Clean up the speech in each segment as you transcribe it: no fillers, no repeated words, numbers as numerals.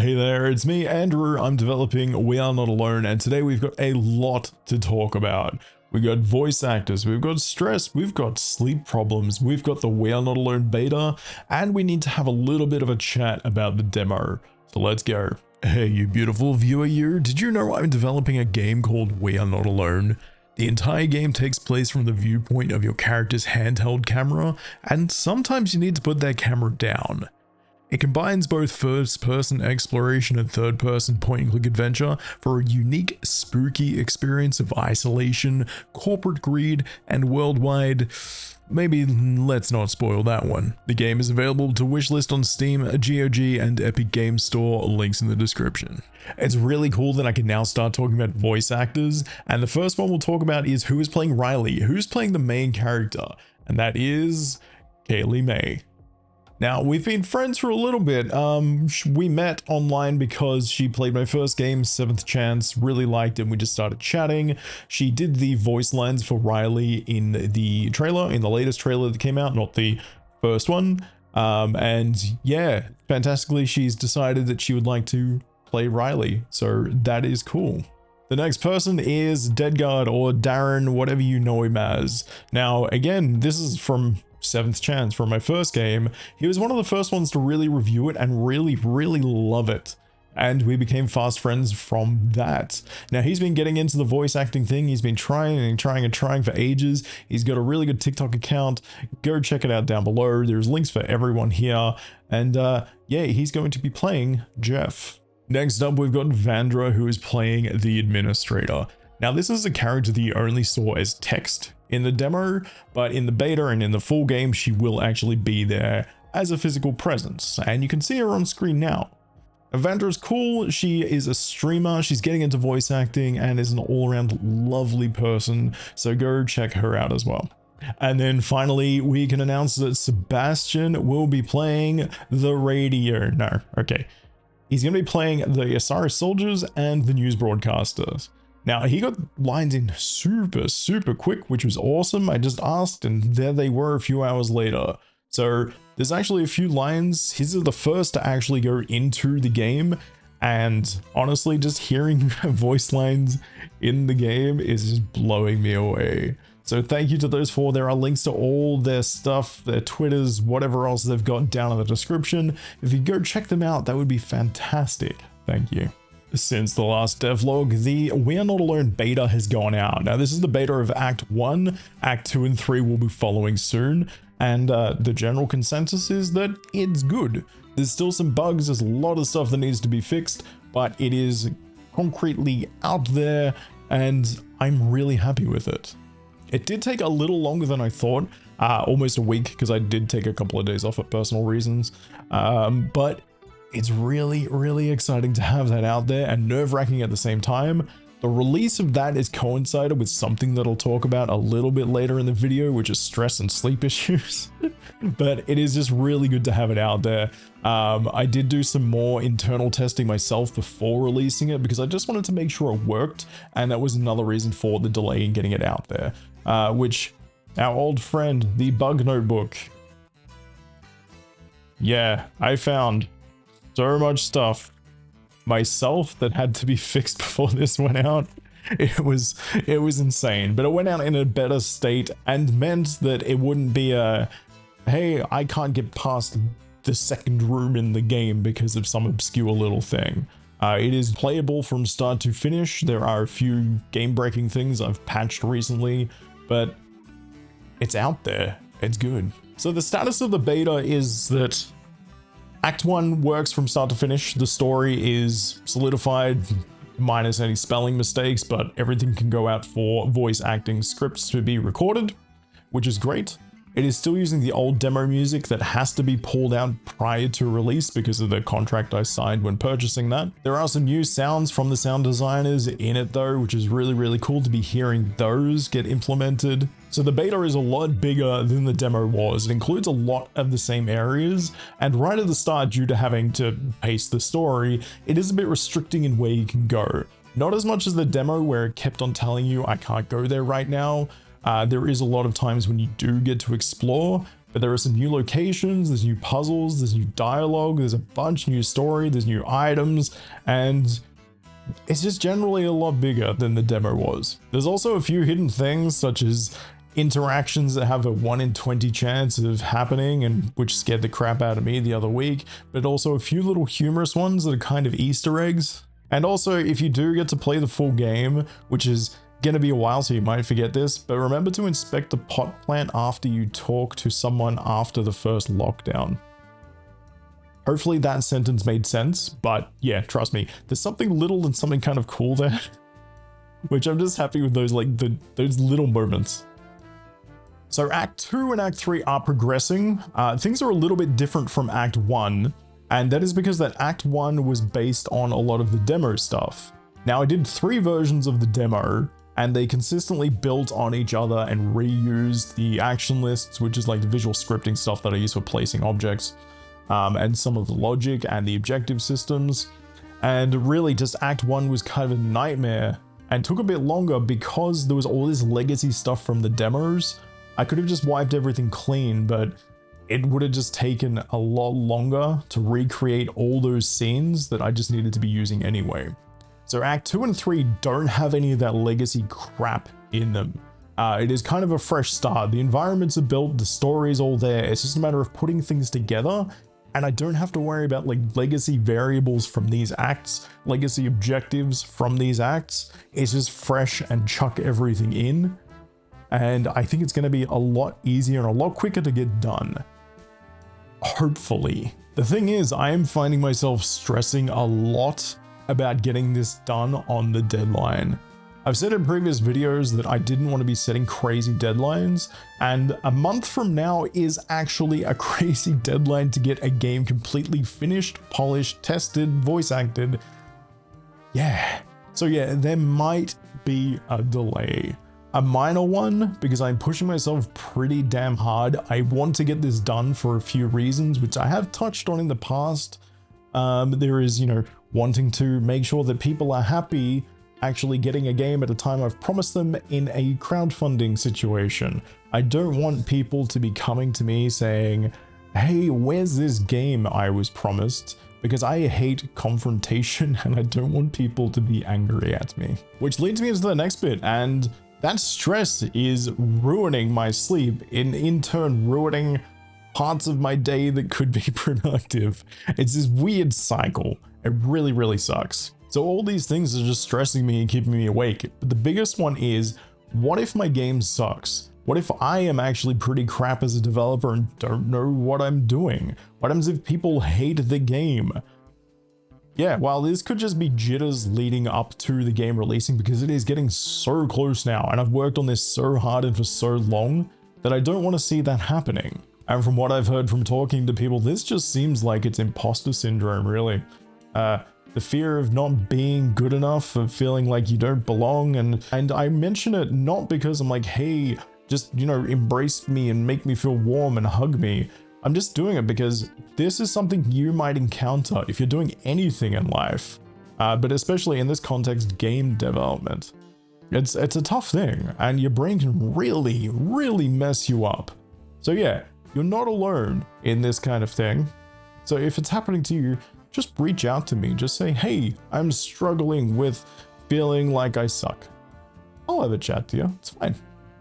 Hey there, it's me, Andrew. I'm developing We Are Not Alone, and today we've got a lot to talk about. We've got voice actors, we've got stress, we've got sleep problems, we've got the We Are Not Alone beta, and we need to have a little bit of a chat about the demo. So let's go. Hey, you beautiful viewer, you. Did you know I'm developing a game called We Are Not Alone? The entire game takes place from the viewpoint of your character's handheld camera, and sometimes you need to put that camera down. It combines both first-person exploration and third-person point-and-click adventure for a unique, spooky experience of isolation, corporate greed, and worldwide... Maybe let's not spoil that one. The game is available to wishlist on Steam, GOG, and Epic Games Store, links in the description. It's really cool that I can now start talking about voice actors, and the first one we'll talk about is who is playing Riley, who's playing the main character, and that is Kaylee May. Now, we've been friends for a little bit. We met online because she played my first game, 7th Chance, really liked it, and we just started chatting. She did the voice lines for Riley in the trailer, in the latest trailer that came out, not the first one. And yeah, fantastically, she's decided that she would like to play Riley, so that is cool. The next person is Deadguard, or Darren, whatever you know him as. Now, again, this is from 7th Chance, from my first game. He was one of the first ones to really review it and really love it, and we became fast friends from that. Now he's been getting into the voice acting thing. He's been trying for ages. He's got a really good TikTok account. Go check it out down below. There's links for everyone here, and yeah, he's going to be playing Jeff. Next up, we've got VandrahO, who is playing the administrator. Now this is a character that you only saw as text in the demo, but in the beta and in the full game, she will actually be there as a physical presence, and you can see her on screen now. VandrahO's cool. She is a streamer, she's getting into voice acting, and is an all-around lovely person, so go check her out as well. And then finally, we can announce that Sebastian will be playing the radio. No, okay. He's going to be playing the Osiris soldiers and the news broadcasters. Now, he got lines in super quick, which was awesome. I just asked, and there they were a few hours later. So there's actually a few lines. His are the first to actually go into the game. And honestly, just hearing voice lines in the game is just blowing me away. So thank you to those four. There are links to all their stuff, their Twitters, whatever else they've got down in the description. If you go check them out, that would be fantastic. Thank you. Since the last devlog, the We Are Not Alone beta has gone out. Now this is the beta of Act 1, Act 2 and 3 will be following soon, and the general consensus is that it's good. There's still some bugs, there's a lot of stuff that needs to be fixed, but it is concretely out there, and I'm really happy with it. It did take a little longer than I thought, almost a week, because I did take a couple of days off for personal reasons, but it's really exciting to have that out there, and nerve-wracking at the same time. The release of that is coincided with something that I'll talk about a little bit later in the video, which is stress and sleep issues. But it is just really good to have it out there. I did do some more internal testing myself before releasing it because I just wanted to make sure it worked, and that was another reason for the delay in getting it out there. Which our old friend, the bug notebook. Yeah, I found so much stuff myself that had to be fixed before this went out. It was insane, but it went out in a better state and meant that it wouldn't be a, hey, I can't get past the second room in the game because of some obscure little thing. It is playable from start to finish. There are a few game-breaking things I've patched recently, but it's out there. It's good. So the status of the beta is that Act 1 works from start to finish. The story is solidified, minus any spelling mistakes, but everything can go out for voice acting scripts to be recorded, which is great. It is still using the old demo music that has to be pulled out prior to release because of the contract I signed when purchasing that. There are some new sounds from the sound designers in it though, which is really cool to be hearing those get implemented. So the beta is a lot bigger than the demo was. It includes a lot of the same areas, and right at the start, due to having to pace the story, it is a bit restricting in where you can go. Not as much as the demo where it kept on telling you I can't go there right now. There is a lot of times when you do get to explore, but there are some new locations, there's new puzzles, there's new dialogue, there's a bunch new story, there's new items, and it's just generally a lot bigger than the demo was. There's also a few hidden things, such as interactions that have a 1 in 20 chance of happening, and which scared the crap out of me the other week, but also a few little humorous ones that are kind of Easter eggs. And also, if you do get to play the full game, which is gonna be a while, so you might forget this, but remember to inspect the pot plant after you talk to someone after the first lockdown. Hopefully that sentence made sense, but yeah, trust me, there's something little and something kind of cool there, which I'm just happy with those, like, those little moments. So Act 2 and Act 3 are progressing. Things are a little bit different from Act 1, and that is because that Act 1 was based on a lot of the demo stuff. Now, I did 3 versions of the demo, and they consistently built on each other and reused the action lists, which is like the visual scripting stuff that I use for placing objects, and some of the logic and the objective systems. And really just Act 1 was kind of a nightmare and took a bit longer because there was all this legacy stuff from the demos. I could have just wiped everything clean, but it would have just taken a lot longer to recreate all those scenes that I just needed to be using anyway. So Act 2 and 3 don't have any of that legacy crap in them. It is kind of a fresh start. The environments are built, the story's all there. It's just a matter of putting things together, and I don't have to worry about like legacy variables from these acts, legacy objectives from these acts. It's just fresh and chuck everything in. And I think it's going to be a lot easier and a lot quicker to get done. Hopefully. The thing is, I am finding myself stressing a lot about getting this done on the deadline. I've said in previous videos that I didn't want to be setting crazy deadlines, and a month from now is actually a crazy deadline to get a game completely finished, polished, tested, voice acted. Yeah. So yeah, there might be a delay. A minor one, because I'm pushing myself pretty damn hard. I want to get this done for a few reasons, which I have touched on in the past. There is, wanting to make sure that people are happy actually getting a game at a time I've promised them in a crowdfunding situation. I don't want people to be coming to me saying, hey, where's this game I was promised? Because I hate confrontation and I don't want people to be angry at me. Which leads me into the next bit, and that stress is ruining my sleep, in turn ruining parts of my day that could be productive. It's this weird cycle. It really, really sucks. So all these things are just stressing me and keeping me awake. But the biggest one is, what if my game sucks? What if I am actually pretty crap as a developer and don't know what I'm doing? What happens if people hate the game? Yeah, well, this could just be jitters leading up to the game releasing, because it is getting so close now, and I've worked on this so hard and for so long that I don't want to see that happening. And from what I've heard from talking to people, this just seems like it's imposter syndrome, really. The fear of not being good enough, of feeling like you don't belong, and I mention it not because I'm like, hey, just, embrace me and make me feel warm and hug me. I'm just doing it because this is something you might encounter if you're doing anything in life, but especially in this context, game development. It's a tough thing, and your brain can really, really mess you up. So yeah, you're not alone in this kind of thing. So if it's happening to you, just reach out to me. Just say, hey, I'm struggling with feeling like I suck. I'll have a chat to you. It's fine.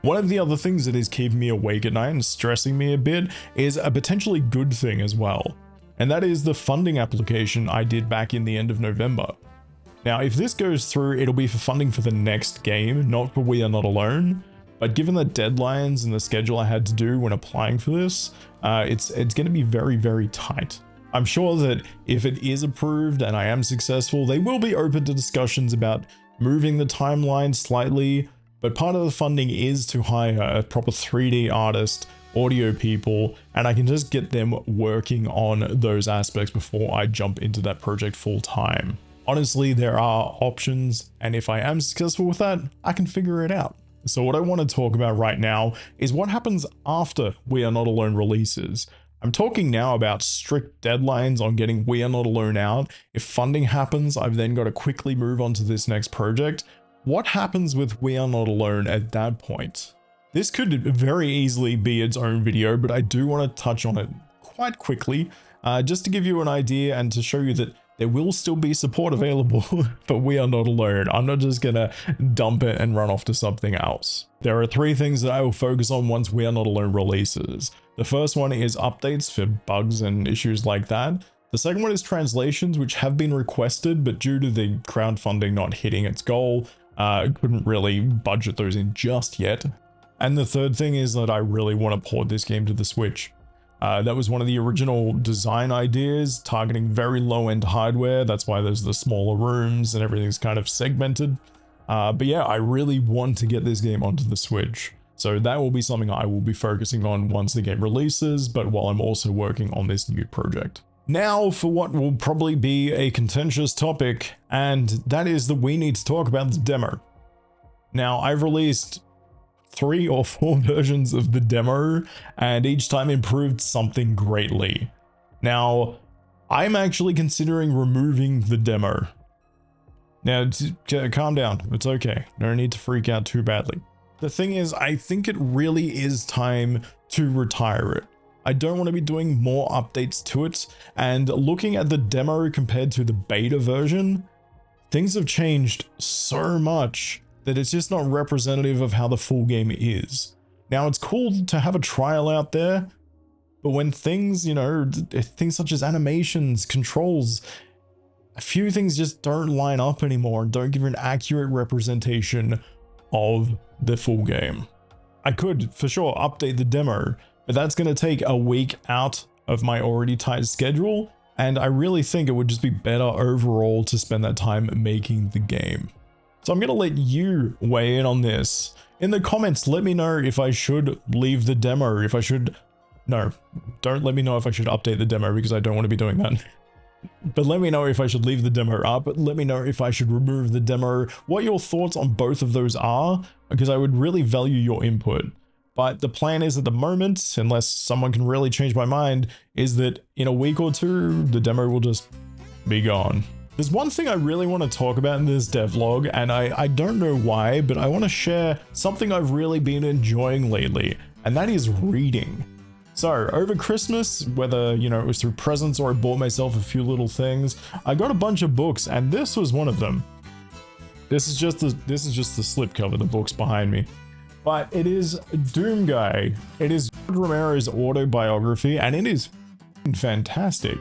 One of the other things that is keeping me awake at night and stressing me a bit is a potentially good thing as well. And that is the funding application I did back in the end of November. Now, if this goes through, it'll be for funding for the next game, not for We Are Not Alone. But given the deadlines and the schedule I had to do when applying for this, it's going to be very, very tight. I'm sure that if it is approved and I am successful, they will be open to discussions about moving the timeline slightly, but part of the funding is to hire a proper 3D artist, audio people, and I can just get them working on those aspects before I jump into that project full time. Honestly, there are options, and if I am successful with that, I can figure it out. So what I want to talk about right now is what happens after We Are Not Alone releases. I'm talking now about strict deadlines on getting We Are Not Alone out. If funding happens, I've then got to quickly move on to this next project. What happens with We Are Not Alone at that point? This could very easily be its own video, but I do want to touch on it quite quickly, just to give you an idea and to show you that there will still be support available, but we are not alone. I'm not just gonna dump it and run off to something else. There are 3 things that I will focus on once We Are Not Alone releases. The first one is updates for bugs and issues like that. The second one is translations, which have been requested, but due to the crowdfunding not hitting its goal, couldn't really budget those in just yet. And the third thing is that I really want to port this game to the Switch. That was one of the original design ideas, targeting very low-end hardware. That's why there's the smaller rooms and everything's kind of segmented. But yeah, I really want to get this game onto the Switch. So that will be something I will be focusing on once the game releases, but while I'm also working on this new project. Now for what will probably be a contentious topic, and that is that we need to talk about the demo. Now, I've released 3 or 4 versions of the demo, and each time improved something greatly. Now, I'm actually considering removing the demo. Now, calm down. It's okay. No need to freak out too badly. The thing is, I think it really is time to retire it. I don't want to be doing more updates to it, and looking at the demo compared to the beta version, things have changed so much that it's just not representative of how the full game is. Now, it's cool to have a trial out there, but when things, you know, things such as animations, controls, a few things just don't line up anymore and don't give an accurate representation of the full game. I could, for sure, update the demo, but that's going to take a week out of my already tight schedule, and I really think it would just be better overall to spend that time making the game. So I'm going to let you weigh in on this. In the comments, let me know if I should leave the demo, if I should... No, don't let me know if I should update the demo because I don't want to be doing that. But let me know if I should leave the demo up, let me know if I should remove the demo, what your thoughts on both of those are, because I would really value your input. But the plan is at the moment, unless someone can really change my mind, is that in a week or 2, the demo will just be gone. There's one thing I really want to talk about in this devlog, and I don't know why, but I want to share something I've really been enjoying lately, and that is reading. So over Christmas, whether, you know, it was through presents or I bought myself a few little things, I got a bunch of books, and this was one of them. This is just the slipcover, the book's behind me. But it is Doom Guy. It is Romero's autobiography, and it is fantastic.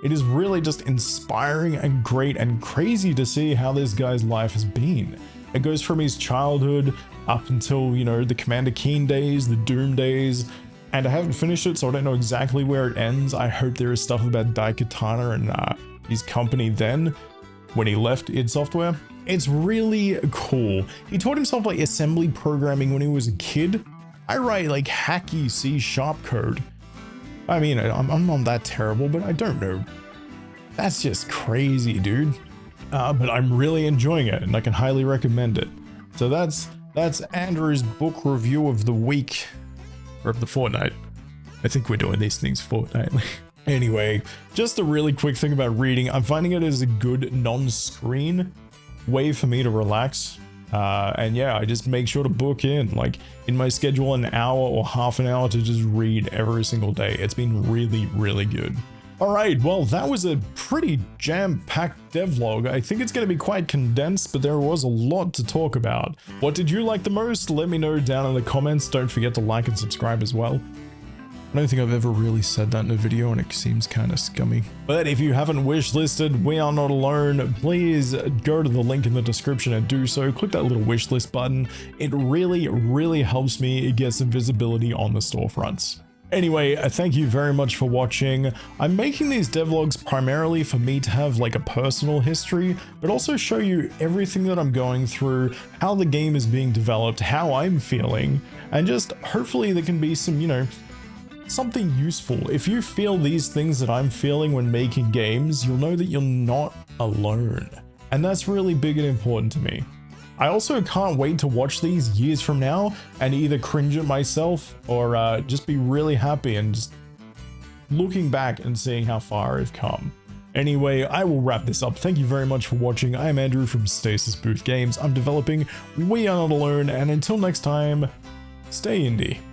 It is really just inspiring and great and crazy to see how this guy's life has been. It goes from his childhood up until, you know, the Commander Keen days, the Doom days, and I haven't finished it, so I don't know exactly where it ends. I hope there is stuff about Daikatana and his company then, when he left id Software. It's really cool. He taught himself like assembly programming when he was a kid. I write like hacky C# code. I mean, I'm not that terrible, but I don't know. That's just crazy, dude. But I'm really enjoying it, and I can highly recommend it. So that's Andrew's book review of the week, or of the fortnight. I think we're doing these things fortnightly. Anyway, just a really quick thing about reading. I'm finding it as a good non-screen way for me to relax. And yeah, I just make sure to book in, like in my schedule, an hour or half an hour to just read every single day. It's been really, really good. All right, well, that was a pretty jam-packed devlog. I think it's going to be quite condensed, but there was a lot to talk about. What did you like the most? Let me know down in the comments. Don't forget to like and subscribe as well. I don't think I've ever really said that in a video, and it seems kind of scummy. But if you haven't wishlisted We Are Not Alone, please go to the link in the description and do so. Click that little wishlist button. It really, really helps me get some visibility on the storefronts. Anyway, thank you very much for watching. I'm making these devlogs primarily for me to have like a personal history, but also show you everything that I'm going through, how the game is being developed, how I'm feeling, and just hopefully there can be some, you know, something useful. If you feel these things that I'm feeling when making games, you'll know that you're not alone. And that's really big and important to me. I also can't wait to watch these years from now and either cringe at myself or just be really happy and just looking back and seeing how far I've come. Anyway, I will wrap this up. Thank you very much for watching. I am Andrew from Stasis Booth Games. I'm developing We Are Not Alone, and until next time, stay indie.